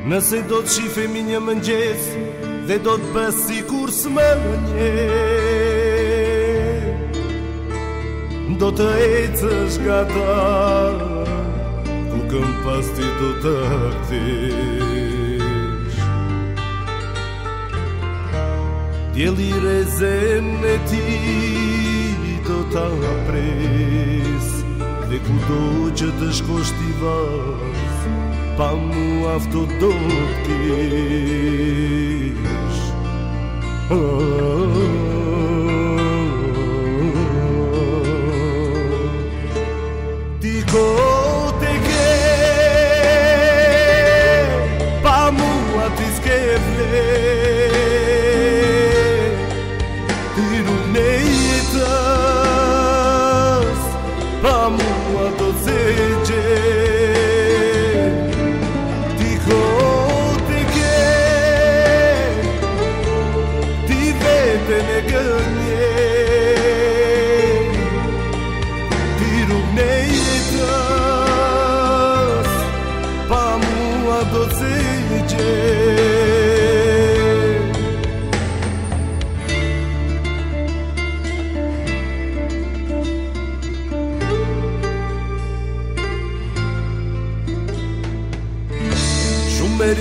Nëse do të shifemi një mëngjes dhe do të bëj sikur s'më nje, do të ecësh nga ta, ku këm pas ti do të kthesh. Djeli rezen e ti do ta pres, dhe kudo që të shkosh ti vaz, pa mu afto do t'kesh. Ti kote ke, pa mua ti s'ke vler, ti rune jetës, pa mua do të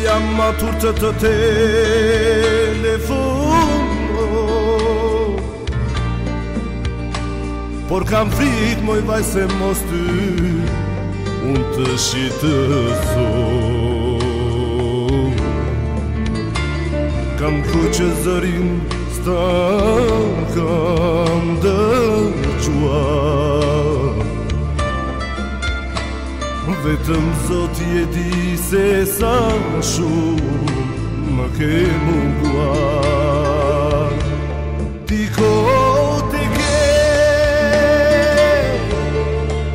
jam matur të telefono, por kam frit moj vaj se mos ty unë të shitëzoj. Kam ku që zërin s'ta kam dëgjuar, vetëm Zoti e di se sa shumë më ke munguar. Ti kote ke,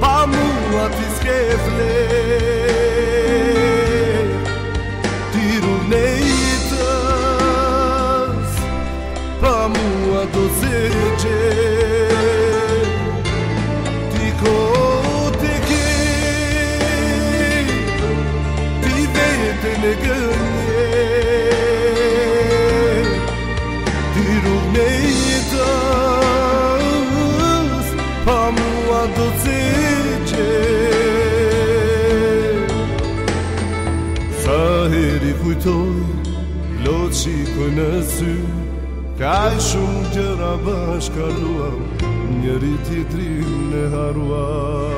pa mua ti s'ke vler, ti rune jetës, pa mua do zgje. Ti kote ke, në gënje, ti rrugë jetës, pa mua do të zgje. Sa heri kujtoj, lot shikoj në sy, kaq shumë gjëra bashkaluam, njëri tjetrin e haruam.